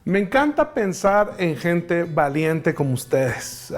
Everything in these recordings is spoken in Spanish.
Me encanta pensar en gente valiente como ustedes.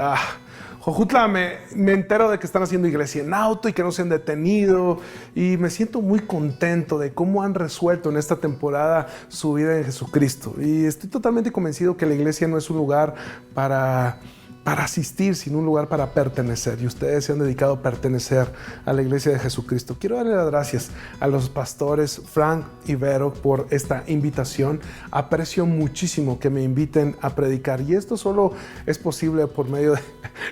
Jojutla, me entero de que están haciendo iglesia en auto y que no se han detenido, y me siento muy contento de cómo han resuelto en esta temporada su vida en Jesucristo. Y estoy totalmente convencido que la iglesia no es un lugar para asistir, sino un lugar para pertenecer. Y ustedes se han dedicado a pertenecer a la iglesia de Jesucristo. Quiero darle las gracias a los pastores Frank y Vero por esta invitación. Aprecio muchísimo que me inviten a predicar. Y esto solo es posible por medio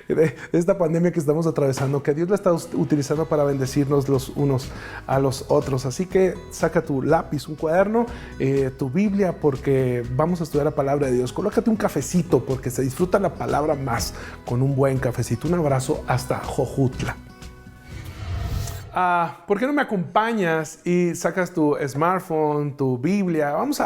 de esta pandemia que estamos atravesando, que Dios la está utilizando para bendecirnos los unos a los otros. Así que saca tu lápiz, un cuaderno, tu Biblia, porque vamos a estudiar la palabra de Dios. Colócate un cafecito, porque se disfruta la palabra más con un buen cafecito. Un abrazo hasta Jojutla. ¿Por qué no me acompañas y sacas tu smartphone, tu Biblia? Vamos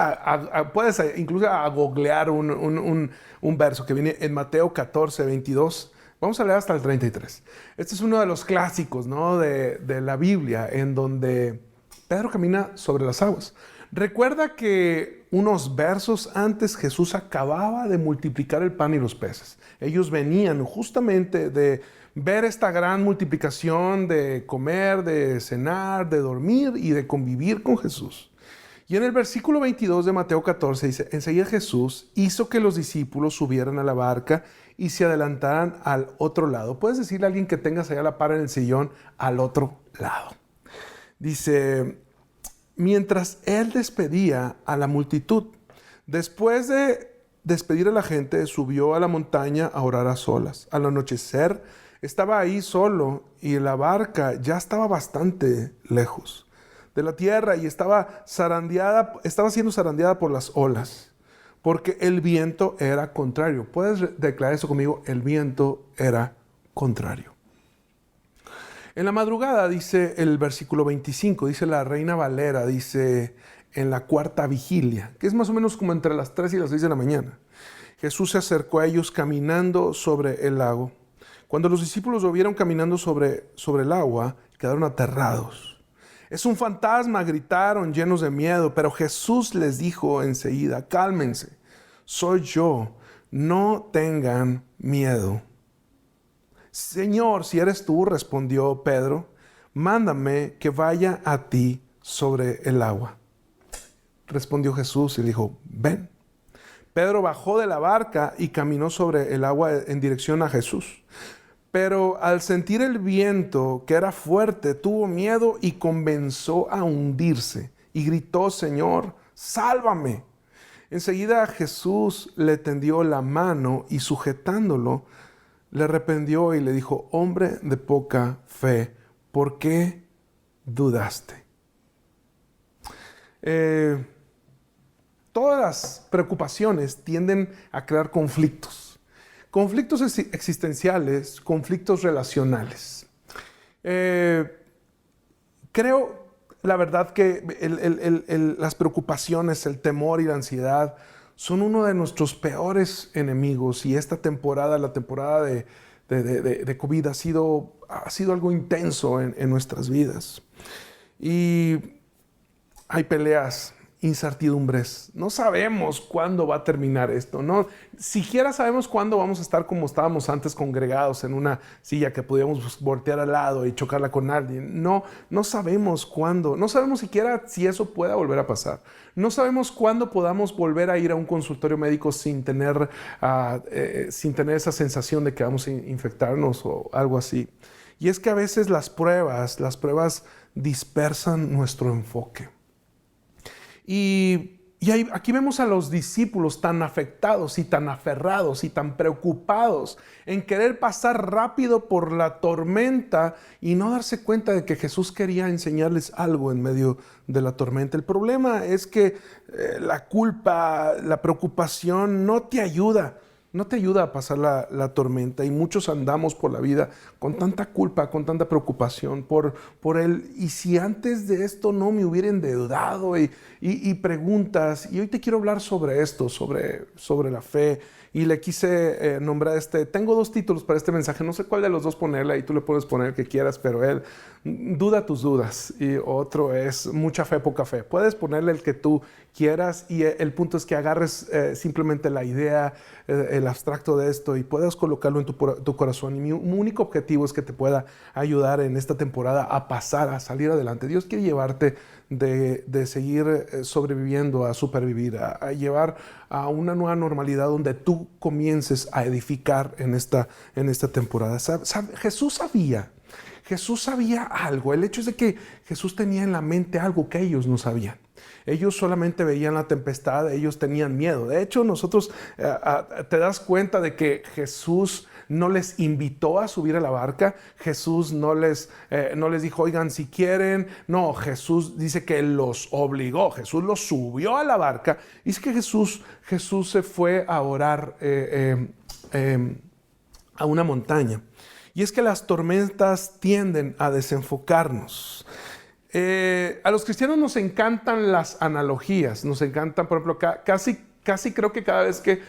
puedes incluso a googlear un verso que viene en Mateo 14, 22. Vamos a leer hasta el 33. Este es uno de los clásicos, ¿no? de la Biblia, en donde Pedro camina sobre las aguas. Recuerda que unos versos antes Jesús acababa de multiplicar el pan y los peces. Ellos venían justamente de ver esta gran multiplicación, de comer, de cenar, de dormir y de convivir con Jesús. Y en el versículo 22 de Mateo 14 dice: enseguida Jesús hizo que los discípulos subieran a la barca y se adelantaran al otro lado. Puedes decirle a alguien que tengas allá la par en el sillón: al otro lado. Dice: mientras él despedía a la multitud. Después de despedir a la gente, subió a la montaña a orar a solas. Al anochecer estaba ahí solo y la barca ya estaba bastante lejos de la tierra y estaba siendo zarandeada por las olas, porque el viento era contrario. ¿Puedes declarar eso conmigo? El viento era contrario. En la madrugada, dice el versículo 25, dice la Reina Valera, dice: en la cuarta vigilia, que es más o menos como entre las 3 y las 6 de la mañana, Jesús se acercó a ellos caminando sobre el lago. Cuando los discípulos lo vieron caminando sobre el agua, quedaron aterrados. «Es un fantasma», gritaron llenos de miedo, pero Jesús les dijo enseguida: «Cálmense, soy yo, no tengan miedo». «Señor, si eres tú», respondió Pedro, «mándame que vaya a ti sobre el agua». Respondió Jesús y le dijo: «Ven». Pedro bajó de la barca y caminó sobre el agua en dirección a Jesús. Pero al sentir el viento, que era fuerte, tuvo miedo y comenzó a hundirse. Y gritó: «Señor, sálvame». Enseguida Jesús le tendió la mano y, sujetándolo, le reprendió y le dijo: «Hombre de poca fe, ¿por qué dudaste?». Todas las preocupaciones tienden a crear conflictos. Conflictos existenciales, conflictos relacionales. Creo, la verdad, que las preocupaciones, el temor y la ansiedad son uno de nuestros peores enemigos, y esta temporada, la temporada de COVID, ha sido algo intenso en nuestras vidas. Y hay peleas, incertidumbres. No sabemos cuándo va a terminar esto. No siquiera sabemos cuándo vamos a estar como estábamos antes, congregados en una silla que podíamos voltear al lado y chocarla con alguien. No sabemos cuándo. No sabemos siquiera si eso pueda volver a pasar. No sabemos cuándo podamos volver a ir a un consultorio médico sin tener esa sensación de que vamos a infectarnos o algo así. Y es que a veces las pruebas dispersan nuestro enfoque. Y aquí vemos a los discípulos tan afectados y tan aferrados y tan preocupados en querer pasar rápido por la tormenta y no darse cuenta de que Jesús quería enseñarles algo en medio de la tormenta. El problema es que la culpa, la preocupación no te ayuda. no te ayuda a pasar la tormenta, y muchos andamos por la vida con tanta culpa, con tanta preocupación por él. Y si antes de esto no me hubiera endeudado y preguntas, y hoy te quiero hablar sobre esto, sobre la fe. Y le quise nombrar tengo 2 títulos para este mensaje, no sé cuál de los 2 ponerle, ahí tú le puedes poner el que quieras, pero él, duda tus dudas, y otro es mucha fe, poca fe. Puedes ponerle el que tú quieras, y el punto es que agarres simplemente la idea, el abstracto de esto, y puedas colocarlo en tu corazón. Y mi único objetivo es que te pueda ayudar en esta temporada a pasar, a salir adelante. Dios quiere llevarte de seguir sobreviviendo a supervivir, a llevar a una nueva normalidad donde tú comiences a edificar en esta temporada. Jesús sabía algo. El hecho es de que Jesús tenía en la mente algo que ellos no sabían. Ellos solamente veían la tempestad, ellos tenían miedo. De hecho, nosotros te das cuenta de que Jesús no les invitó a subir a la barca. Jesús no les dijo, oigan, si quieren. No, Jesús dice que los obligó. Jesús los subió a la barca. Y es que Jesús se fue a orar a una montaña. Y es que las tormentas tienden a desenfocarnos. A los cristianos nos encantan las analogías, nos encantan, por ejemplo, casi creo que cada vez que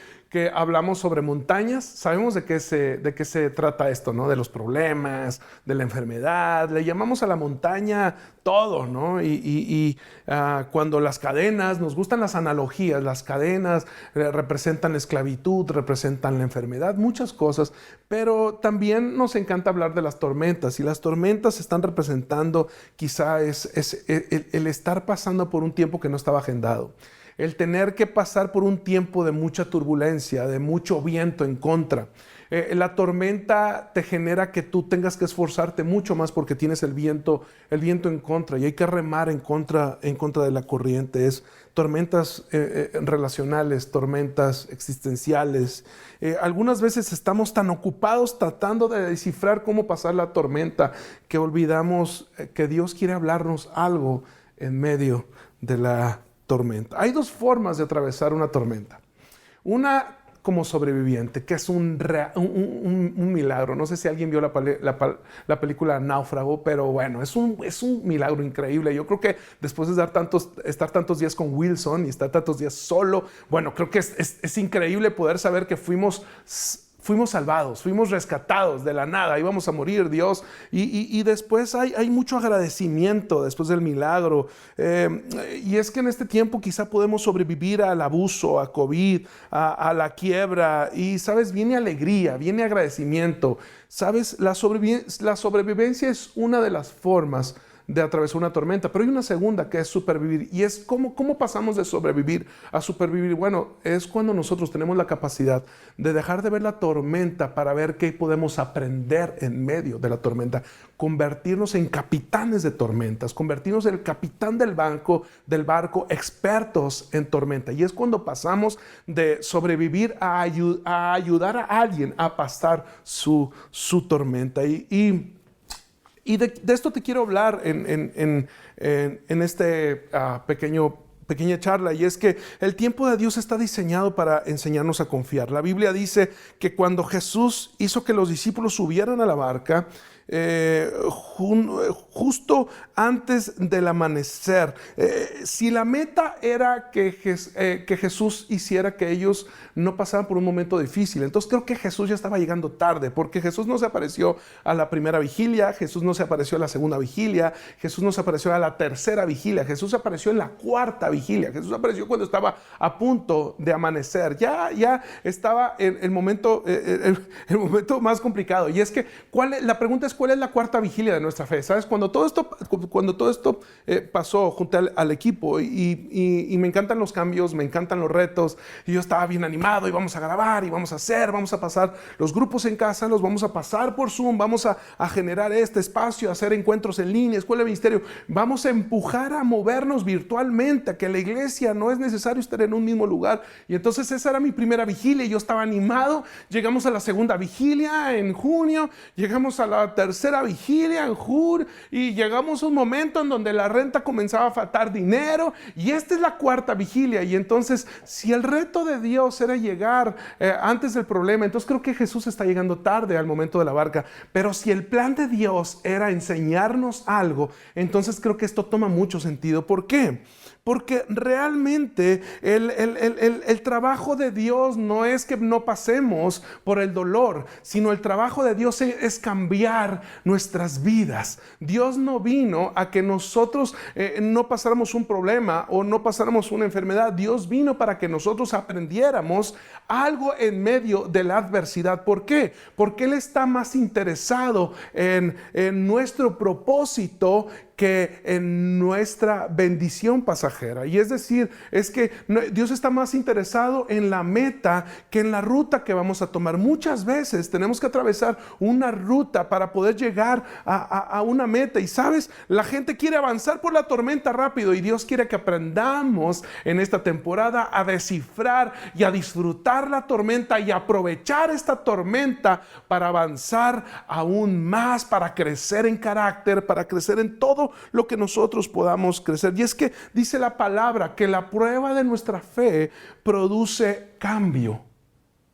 hablamos sobre montañas, sabemos de qué se trata esto, ¿no? De los problemas, de la enfermedad. Le llamamos a la montaña todo, ¿no? Cuando las cadenas, nos gustan las analogías, las cadenas representan la esclavitud, representan la enfermedad, muchas cosas, pero también nos encanta hablar de las tormentas, y las tormentas están representando quizá el estar pasando por un tiempo que no estaba agendado. El tener que pasar por un tiempo de mucha turbulencia, de mucho viento en contra. La tormenta te genera que tú tengas que esforzarte mucho más porque tienes el viento en contra, y hay que remar en contra de la corriente. Es tormentas relacionales, tormentas existenciales. Algunas veces estamos tan ocupados tratando de descifrar cómo pasar la tormenta que olvidamos que Dios quiere hablarnos algo en medio de la tormenta. Hay 2 formas de atravesar una tormenta. Una como sobreviviente, que es un milagro. No sé si alguien vio la película Náufrago, pero bueno, es un milagro increíble. Yo creo que después de estar tantos días con Wilson y estar tantos días solo, bueno, creo que es increíble poder saber que fuimos salvados, fuimos rescatados de la nada, íbamos a morir, Dios, y después hay mucho agradecimiento después del milagro, y es que en este tiempo quizá podemos sobrevivir al abuso, a COVID, a la quiebra, y sabes, viene alegría, viene agradecimiento. Sabes, la sobrevivencia es una de las formas de atravesar una tormenta, pero hay una segunda que es supervivir. Y es cómo pasamos de sobrevivir a supervivir. Bueno, es cuando nosotros tenemos la capacidad de dejar de ver la tormenta para ver qué podemos aprender en medio de la tormenta, convertirnos en capitanes de tormentas, convertirnos en el capitán del barco, expertos en tormenta. Y es cuando pasamos de sobrevivir a ayudar a alguien a pasar su tormenta. Y de esto te quiero hablar en pequeña charla, y es que el tiempo de Dios está diseñado para enseñarnos a confiar. La Biblia dice que cuando Jesús hizo que los discípulos subieran a la barca, justo antes del amanecer, si la meta era que Jesús hiciera que ellos no pasaran por un momento difícil, entonces creo que Jesús ya estaba llegando tarde, porque Jesús no se apareció a la primera vigilia, Jesús no se apareció a la segunda vigilia, Jesús no se apareció a la tercera vigilia, Jesús se apareció en la cuarta vigilia. Jesús apareció cuando estaba a punto de amanecer, ya estaba en el momento más complicado. Y es que la pregunta es, ¿cuál es la cuarta vigilia de nuestra fe? ¿Sabes? Cuando todo esto pasó junto al equipo, y me encantan los cambios, me encantan los retos, y yo estaba bien animado, y vamos a grabar, y vamos a pasar los grupos en casa, los vamos a pasar por Zoom, vamos a generar este espacio, a hacer encuentros en línea, escuela de ministerio, vamos a empujar a movernos virtualmente, a que la iglesia no es necesario estar en un mismo lugar. Y entonces esa era mi primera vigilia, y yo estaba animado. Llegamos a la segunda vigilia en junio, llegamos a la tercera vigilia en Hur y llegamos a un momento en donde la renta comenzaba a faltar dinero y esta es la cuarta vigilia. Y entonces, si el reto de Dios era llegar antes del problema, entonces creo que Jesús está llegando tarde al momento de la barca. Pero si el plan de Dios era enseñarnos algo, entonces creo que esto toma mucho sentido. ¿Por qué? Porque realmente el trabajo de Dios no es que no pasemos por el dolor, sino el trabajo de Dios es cambiar nuestras vidas. Dios no vino a que nosotros no pasáramos un problema o no pasáramos una enfermedad. Dios vino para que nosotros aprendiéramos algo en medio de la adversidad. ¿Por qué? Porque Él está más interesado en nuestro propósito que en nuestra bendición pasajera. Y es decir, es que Dios está más interesado en la meta que en la ruta que vamos a tomar. Muchas veces tenemos que atravesar una ruta para poder llegar a una meta. Y sabes, la gente quiere avanzar por la tormenta rápido y Dios quiere que aprendamos en esta temporada a descifrar y a disfrutar la tormenta y aprovechar esta tormenta para avanzar aún más, para crecer en carácter, para crecer en todo lo que nosotros podamos crecer. Y es que dice la palabra que la prueba de nuestra fe produce cambio.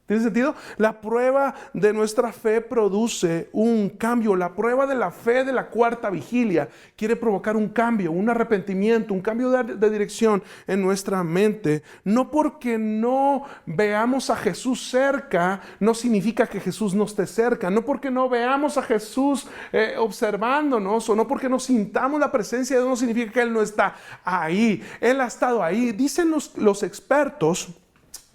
¿Tiene sentido? La prueba de nuestra fe produce un cambio. La prueba de la fe de la cuarta vigilia quiere provocar un cambio, un arrepentimiento, un cambio de dirección en nuestra mente. No porque no veamos a Jesús cerca, no significa que Jesús no esté cerca. No porque no veamos a Jesús observándonos, o no porque no sintamos la presencia de Dios, no significa que Él no está ahí. Él ha estado ahí. Dicen los expertos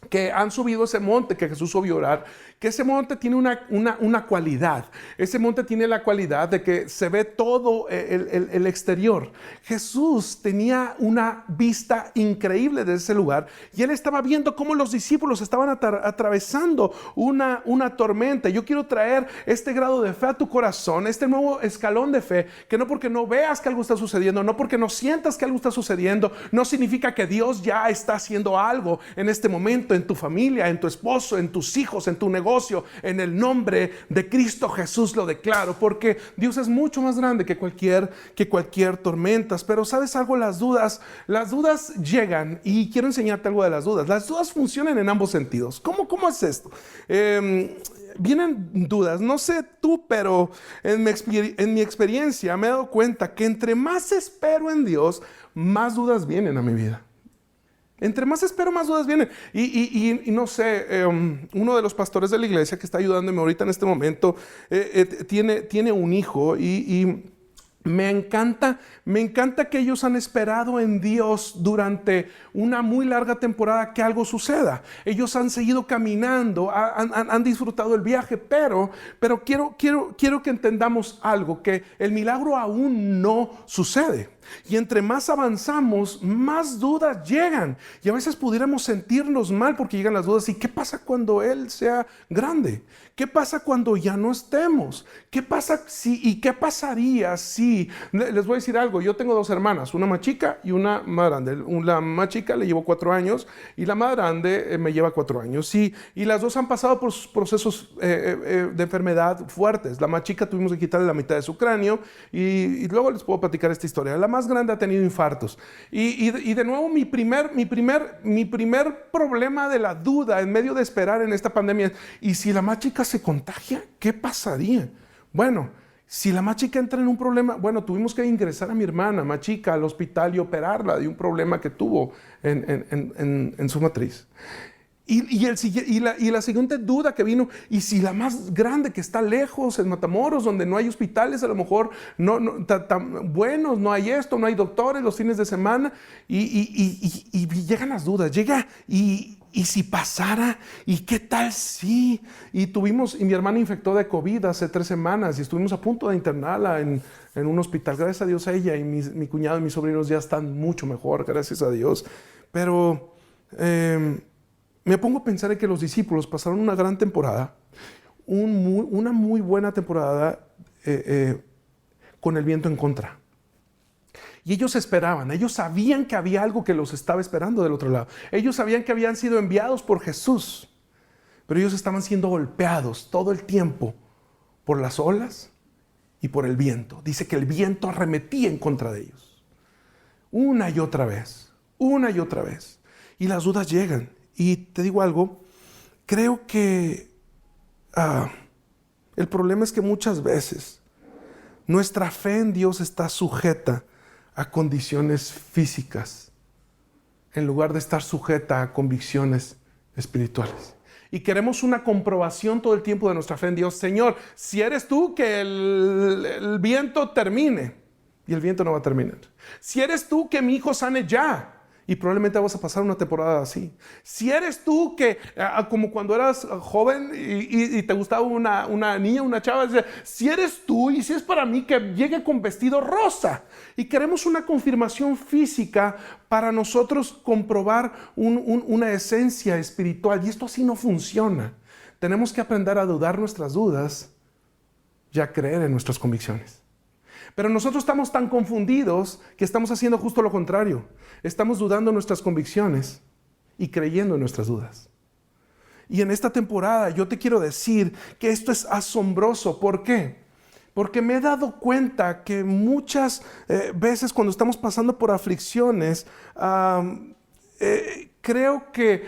que han subido ese monte que Jesús subió a orar, que ese monte tiene una cualidad. Ese monte tiene la cualidad de que se ve todo el exterior. Jesús tenía una vista increíble de ese lugar y Él estaba viendo cómo los discípulos estaban atravesando una tormenta. Yo quiero traer este grado de fe a tu corazón, este nuevo escalón de fe, que no porque no veas que algo está sucediendo, no porque no sientas que algo está sucediendo, no significa que Dios ya está haciendo algo en este momento, en tu familia, en tu esposo, en tus hijos, en tu negocio. En el nombre de Cristo Jesús lo declaro, porque Dios es mucho más grande que cualquier tormenta. Pero ¿sabes algo? Las dudas llegan, y quiero enseñarte algo de las dudas. Las dudas funcionan en ambos sentidos. ¿Cómo es esto? Vienen dudas, no sé tú, pero en mi experiencia me he dado cuenta que entre más espero en Dios, más dudas vienen a mi vida. Entre más espero, más dudas vienen. Y no sé, uno de los pastores de la iglesia que está ayudándome ahorita en este momento tiene un hijo y me encanta que ellos han esperado en Dios durante una muy larga temporada que algo suceda. Ellos han seguido caminando, han disfrutado el viaje, pero quiero que entendamos algo, que el milagro aún no sucede. Y entre más avanzamos, más dudas llegan. Y a veces pudiéramos sentirnos mal porque llegan las dudas. ¿Y qué pasa cuando Él sea grande? ¿Qué pasa cuando ya no estemos? ¿Qué pasa y qué pasaría si? Les voy a decir algo. Yo tengo dos hermanas, una más chica y una más grande. La más chica le llevo 4 años y la más grande me lleva 4 años. Y las dos han pasado por procesos de enfermedad fuertes. La más chica tuvimos que quitarle la mitad de su cráneo y luego les puedo platicar esta historia. La más grande ha tenido infartos. Y de nuevo mi primer problema de la duda en medio de esperar en esta pandemia es, ¿y si la más chica se contagia? ¿Qué pasaría? Bueno, si la más chica entra en un problema, bueno, tuvimos que ingresar a mi hermana más chica al hospital y operarla de un problema que tuvo en su matriz. Y la siguiente duda que vino, y si la más grande que está lejos, en Matamoros, donde no hay hospitales, a lo mejor no tan buenos, no hay esto, no hay doctores los fines de semana, y llegan las dudas, y si pasara, y qué tal si, y mi hermana infectó de COVID hace 3 semanas, y estuvimos a punto de internarla en un hospital. Gracias a Dios ella y mi cuñado y mis sobrinos ya están mucho mejor, gracias a Dios. Pero me pongo a pensar en que los discípulos pasaron una gran temporada, una muy buena temporada con el viento en contra. Y ellos esperaban, ellos sabían que había algo que los estaba esperando del otro lado. Ellos sabían que habían sido enviados por Jesús, pero ellos estaban siendo golpeados todo el tiempo por las olas y por el viento. Dice que el viento arremetía en contra de ellos. Una y otra vez, una y otra vez. Y las dudas llegan. Y te digo algo, creo que el problema es que muchas veces nuestra fe en Dios está sujeta a condiciones físicas en lugar de estar sujeta a convicciones espirituales. Y queremos una comprobación todo el tiempo de nuestra fe en Dios. Señor, si eres tú, que el viento termine. Y el viento no va a terminar. Si eres tú, que mi hijo sane ya. Y probablemente vas a pasar una temporada así. Si eres tú que, como cuando eras joven y te gustaba una niña, una chava, si eres tú y si es para mí, que llegue con vestido rosa. Y queremos una confirmación física para nosotros comprobar una esencia espiritual. Y esto así no funciona. Tenemos que aprender a dudar nuestras dudas y a creer en nuestras convicciones. Pero nosotros estamos tan confundidos que estamos haciendo justo lo contrario. Estamos dudando nuestras convicciones y creyendo en nuestras dudas. Y en esta temporada yo te quiero decir que esto es asombroso. ¿Por qué? Porque me he dado cuenta que muchas veces cuando estamos pasando por aflicciones, creo que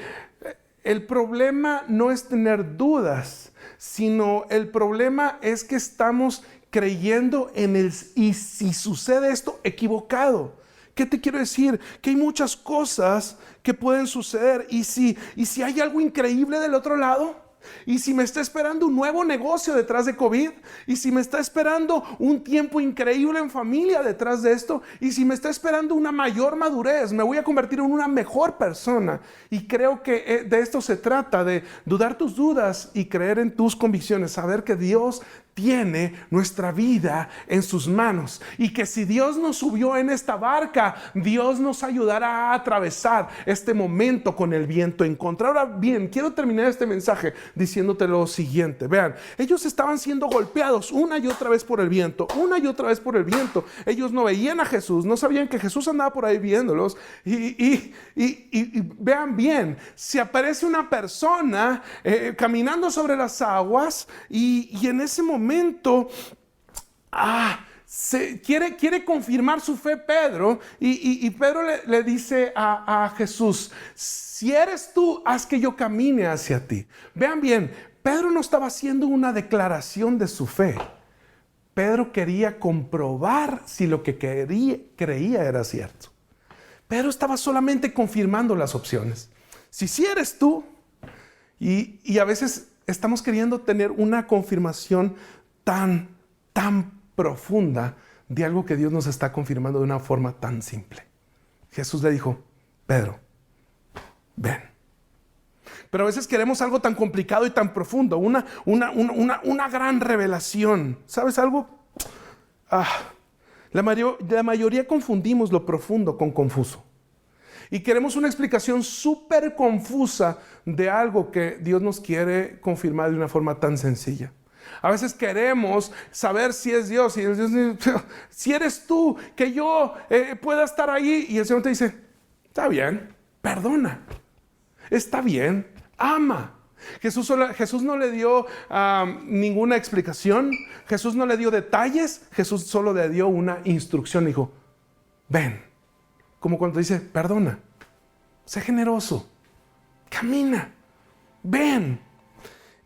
el problema no es tener dudas, sino el problema es que estamos creyendo en el y si sucede esto, equivocado. ¿Qué te quiero decir? Que hay muchas cosas que pueden suceder y si hay algo increíble del otro lado, y si me está esperando un nuevo negocio detrás de COVID, y si me está esperando un tiempo increíble en familia detrás de esto, y si me está esperando una mayor madurez, me voy a convertir en una mejor persona. Y creo que de esto se trata, de dudar tus dudas y creer en tus convicciones, saber que Dios tiene nuestra vida en sus manos y que si Dios nos subió en esta barca, Dios nos ayudará a atravesar este momento con el viento en contra. Ahora bien, quiero terminar este mensaje diciéndote lo siguiente. Vean, ellos estaban siendo golpeados una y otra vez por el viento, una y otra vez por el viento. Ellos no veían a Jesús, no sabían que Jesús andaba por ahí viéndolos y vean bien, si aparece una persona caminando sobre las aguas y en ese momento quiere confirmar su fe Pedro y Pedro le dice a Jesús, si eres tú, haz que yo camine hacia ti. Vean bien, Pedro no estaba haciendo una declaración de su fe. Pedro quería comprobar si lo que creía era cierto. Pedro estaba solamente confirmando las opciones. Si eres tú, y a veces estamos queriendo tener una confirmación tan profunda de algo que Dios nos está confirmando de una forma tan simple. Jesús le dijo, Pedro, ven. Pero a veces queremos algo tan complicado y tan profundo, una gran revelación. ¿Sabes algo? La mayoría confundimos lo profundo con confuso. Y queremos una explicación súper confusa de algo que Dios nos quiere confirmar de una forma tan sencilla. A veces queremos saber si es Dios, si eres tú, que yo pueda estar ahí. Y el Señor te dice, está bien, perdona, está bien, ama. Jesús no le dio ninguna explicación, Jesús no le dio detalles, Jesús solo le dio una instrucción. Dijo, ven. Como cuando dice, perdona, sé generoso, camina, ven.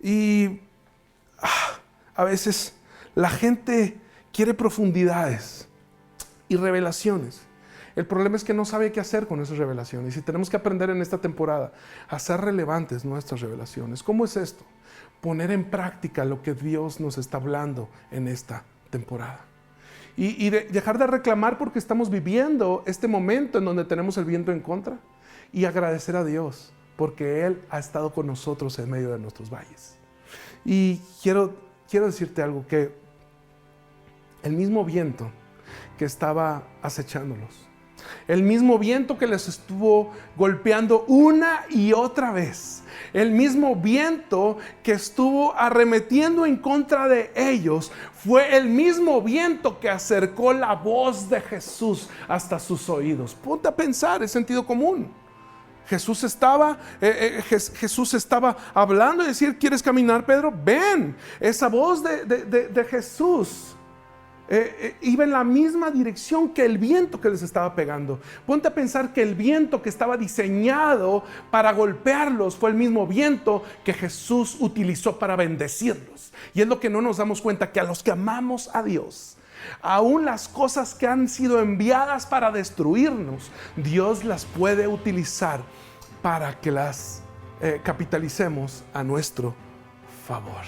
Y a veces la gente quiere profundidades y revelaciones. El problema es que no sabe qué hacer con esas revelaciones y tenemos que aprender en esta temporada a hacer relevantes nuestras revelaciones. ¿Cómo es esto? Poner en práctica lo que Dios nos está hablando en esta temporada. Y dejar de reclamar porque estamos viviendo este momento en donde tenemos el viento en contra y agradecer a Dios porque Él ha estado con nosotros en medio de nuestros valles. Y quiero decirte algo, que el mismo viento que estaba acechándolos, el mismo viento que les estuvo golpeando una y otra vez, el mismo viento que estuvo arremetiendo en contra de ellos, fue el mismo viento que acercó la voz de Jesús hasta sus oídos. Ponte a pensar, es sentido común. Jesús estaba hablando y decir, ¿quieres caminar, Pedro? Ven. Esa voz de Jesús iba en la misma dirección que el viento que les estaba pegando. Ponte a pensar que el viento que estaba diseñado para golpearlos fue el mismo viento que Jesús utilizó para bendecirlos. Y es lo que no nos damos cuenta, que a los que amamos a Dios, aún las cosas que han sido enviadas para destruirnos, Dios las puede utilizar para que las capitalicemos a nuestro favor.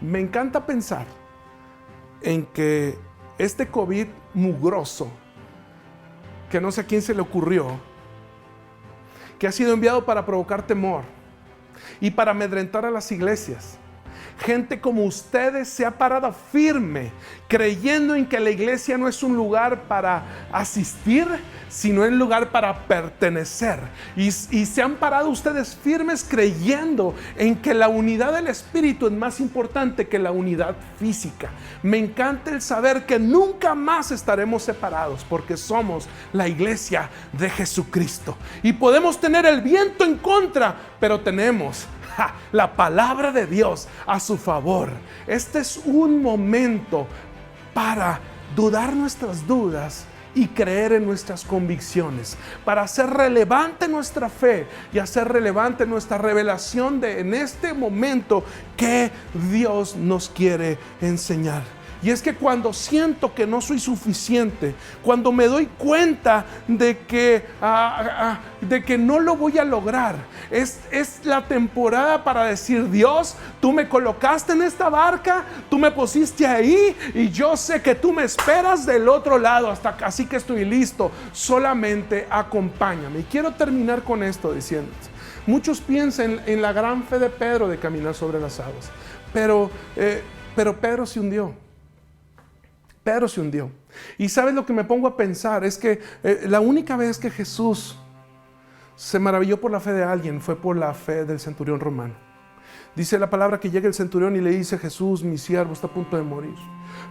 Me encanta pensar en que este COVID mugroso, que no sé a quién se le ocurrió, que ha sido enviado para provocar temor y para amedrentar a las iglesias, gente como ustedes se ha parado firme, creyendo en que la iglesia no es un lugar para asistir, sino un lugar para pertenecer. Y se han parado ustedes firmes creyendo en que la unidad del Espíritu es más importante que la unidad física. Me encanta el saber que nunca más estaremos separados, porque somos la iglesia de Jesucristo. Y podemos tener el viento en contra, pero tenemos la palabra de Dios a su favor. Este es un momento para dudar nuestras dudas y creer en nuestras convicciones, para hacer relevante nuestra fe y hacer relevante nuestra revelación de en este momento que Dios nos quiere enseñar. Y es que cuando siento que no soy suficiente, cuando me doy cuenta de que no lo voy a lograr, es la temporada para decir: Dios, tú me colocaste en esta barca, tú me pusiste ahí y yo sé que tú me esperas del otro lado, así que estoy listo, solamente acompáñame. Y quiero terminar con esto diciéndote: muchos piensan en la gran fe de Pedro de caminar sobre las aguas, pero Pedro se hundió. Pedro se hundió. Y ¿sabes lo que me pongo a pensar? Es que la única vez que Jesús se maravilló por la fe de alguien fue por la fe del centurión romano. Dice la palabra que llega el centurión y le dice: Jesús, mi siervo está a punto de morir,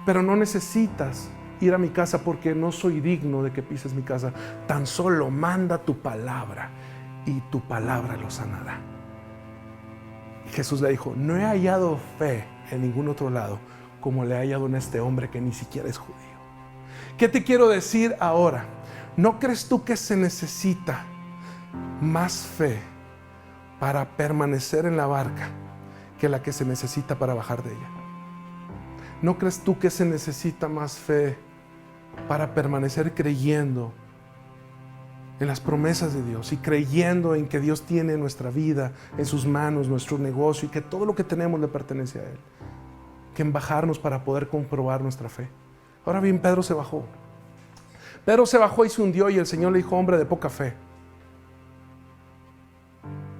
pero no necesitas ir a mi casa porque no soy digno de que pises mi casa. Tan solo manda tu palabra y tu palabra lo sanará. Jesús le dijo: no he hallado fe en ningún otro lado como le he hallado en este hombre que ni siquiera es judío. ¿Qué te quiero decir ahora? ¿No crees tú que se necesita más fe para permanecer en la barca que la que se necesita para bajar de ella? ¿No crees tú que se necesita más fe para permanecer creyendo en las promesas de Dios y creyendo en que Dios tiene nuestra vida en sus manos, nuestro negocio, y que todo lo que tenemos le pertenece a Él, que en bajarnos para poder comprobar nuestra fe? Ahora bien, Pedro se bajó. Pedro se bajó y se hundió, y el Señor le dijo: hombre de poca fe.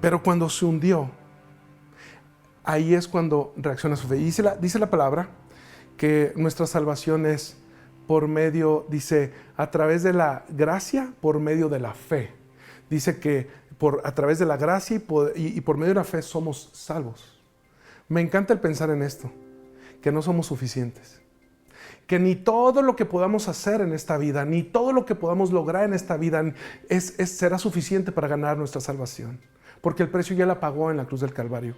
Pero cuando se hundió, ahí es cuando reacciona su fe. Y dice la palabra que nuestra salvación es por medio, dice, a través de la gracia, por medio de la fe. Dice que a través de la gracia y por medio de la fe somos salvos. Me encanta el pensar en esto, que no somos suficientes, que ni todo lo que podamos hacer en esta vida, ni todo lo que podamos lograr en esta vida será suficiente para ganar nuestra salvación, porque el precio ya la pagó en la cruz del Calvario,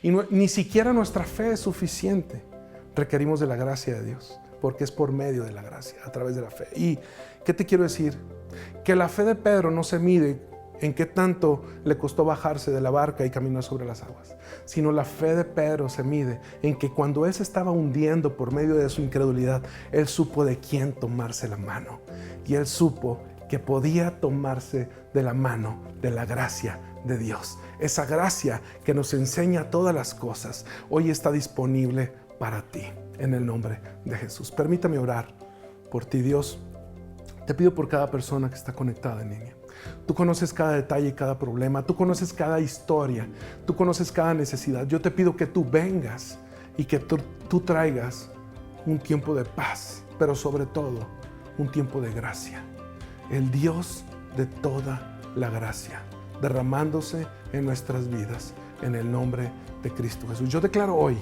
y ni siquiera nuestra fe es suficiente. Requerimos de la gracia de Dios, porque es por medio de la gracia, a través de la fe. ¿Y qué te quiero decir? Que la fe de Pedro no se mide en qué tanto le costó bajarse de la barca y caminar sobre las aguas, sino la fe de Pedro se mide en que cuando él se estaba hundiendo por medio de su incredulidad, él supo de quién tomarse la mano, y él supo que podía tomarse de la mano de la gracia de Dios. Esa gracia que nos enseña todas las cosas hoy está disponible para ti, en el nombre de Jesús. Permítame orar por ti. Dios, te pido por cada persona que está conectada en línea. Tú conoces cada detalle, cada problema, tú conoces cada historia, tú conoces cada necesidad. Yo te pido que tú vengas y que tú traigas un tiempo de paz, pero sobre todo un tiempo de gracia. El Dios de toda la gracia derramándose en nuestras vidas, en el nombre de Cristo Jesús. Yo declaro hoy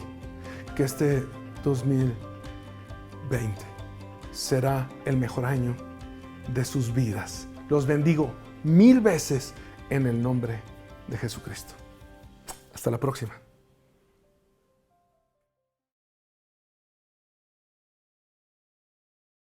que este 2020 será el mejor año de sus vidas. Los bendigo 1000 veces en el nombre de Jesucristo. Hasta la próxima.